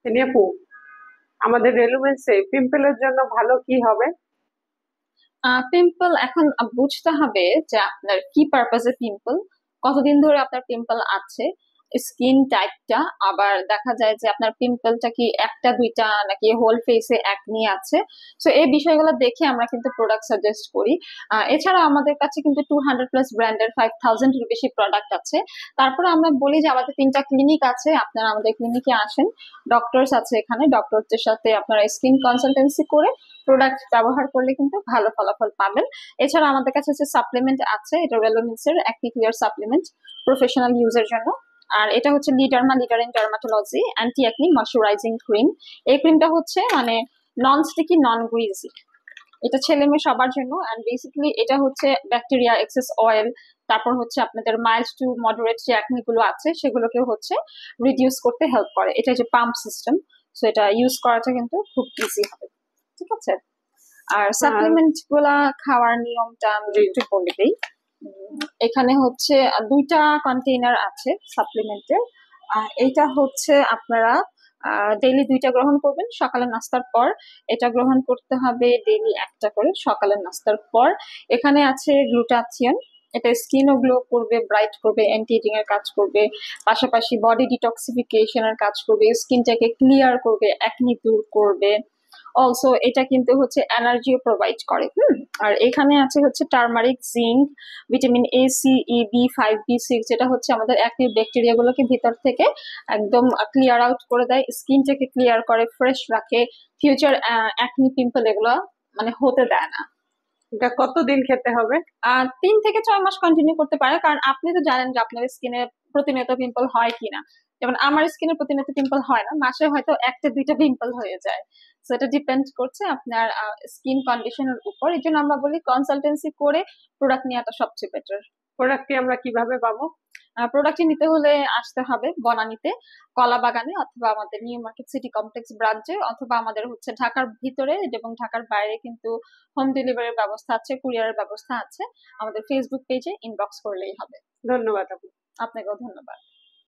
তিনি আপু, আমাদের রেলুমেন্সে পিম্পলের জন্য ভালো কি হবে? পিম্পল এখন বুঝতে হবে যে আপনার কি পারপাজে পিম্পল, কতদিন ধরে আপনার পিম্পল আছে, স্কিন টাইপটা, আবার দেখা যায় যে আপনার পিম্পলটা কি একটা দুইটা নাকি হোল ফেসে একনি আছে। তো এই বিষয়গুলো দেখে আমরা কিন্তু প্রোডাক্ট সাজেস্ট করি। এছাড়া আমাদের কাছে কিন্তু 200+ ব্র্যান্ডের 5000-এর বেশি প্রোডাক্ট আছে। তারপরে আমরা বলি যে আমাদের 3টা ক্লিনিক আছে, আপনারা আমাদের ক্লিনিকে আসেন, ডক্টরস আছে এখানে, ডক্টরদের সাথে আপনারা স্কিন কনসালটেন্সি করে প্রোডাক্ট ব্যবহার করলে কিন্তু ভালো ফলাফল পাবেন। এছাড়া আমাদের কাছে যে সাপ্লিমেন্ট আছে, এটা রেলোমিন্সের অ্যাক্নি ক্লিয়ার সাপ্লিমেন্ট, প্রফেশনাল ইউজের জন্য। আর এটা হচ্ছে লিডারমা leader in dermatology anti acne moisturising cream. এই ক্রিমটা হচ্ছে মানে নন স্টিকি, নন গ্রিজি, এটা ছেলে মেয়ে সবার জন্য। এন্ড বেসিক্যালি এটা হচ্ছে ব্যাকটেরিয়া, এক্সেস অয়েল, তারপর হচ্ছে আপনাদের মাইল্ড টু মডারেট যে অ্যাকনি গুলো আছে সেগুলোকে হচ্ছে রিডিউস করতে হেল্প করে। এটা যে পাম্প সিস্টেম, সো এটা ইউজ করাটা কিন্তু খুব ইজি হবে। ঠিক আছে। আর আর সাপ্লিমেন্ট গুলা খাওয়ার নিয়মটা আমি জি। একটু বলে দিই। এখানে হচ্ছে 2টা কন্টেইনার আছে সাপ্লিমেন্টের। এইটা হচ্ছে আপনারা ডেইলি 2টা গ্রহণ করবেন সকালের নাস্তার পর। এটা গ্রহণ করতে হবে ডেইলি একটা করে সকালের নাস্তার পর। এখানে আছে গ্লুটাথিয়ন, এটা স্কিনও গ্লো করবে, ব্রাইট করবে, অ্যান্টি এজিং এর কাজ করবে, পাশাপাশি বডি ডিটক্সিফিকেশন এর কাজ করবে, স্কিনটাকে ক্লিয়ার করবে, অ্যাকনি দূর করবে। অলসো এটা কিন্তু হচ্ছে এনার্জিও প্রোভাইড করে। আর এখানে আছে হচ্ছে turmeric, zinc, vitamin A, C, E, B five, বি6, যেটা হচ্ছে আমাদের অ্যাক্টিভ ব্যাকটেরিয়া গুলোকে ভিতর থেকে একদম ক্লিয়ার আউট করে দেয়, স্কিনটাকে ক্লিয়ার করে, ফ্রেশ রাখে, ফিউচার অ্যাকনি পিম্পল এগুলো মানে হতে দেয় না। এটা কতদিন খেতে হবে? 3 থেকে 6 মাস কন্টিনিউ করতে পারে, কারণ আপনি তো জানেন যে আপনার স্কিনে প্রতিনিয়ত পিম্পল হয় কিনা। যেমন আমার স্কিনে প্রতিনিয়ত পিম্পল হয় না, মাসে হয়তো একটা দুইটা পিম্পল হয়ে যায়। তো এটা ডিপেন্ড করছে আপনার স্কিন কন্ডিশনের উপর। এই জন্য আমরা বলি কনসালটেন্সি করে প্রোডাক্ট নেওয়াটা সবচেয়ে বেটার। প্রোডাক্টটি আমরা কিভাবে পাবো? প্রোডাক্টটি নিতে হলে আসতে হবে বনানীতে, কলা বাগানে, অথবা আমাদের নিউ মার্কেট সিটি কমপ্লেক্স ব্রাঞ্চে, অথবা আমাদের হচ্ছে ঢাকার ভিতরে এবং ঢাকার বাইরে কিন্তু হোম ডেলিভারির ব্যবস্থা আছে, কুরিয়ারের ব্যবস্থা আছে। আমাদের ফেসবুক পেজে ইনবক্স করলেই হবে। ধন্যবাদ আপু। আপনাকেও ধন্যবাদ।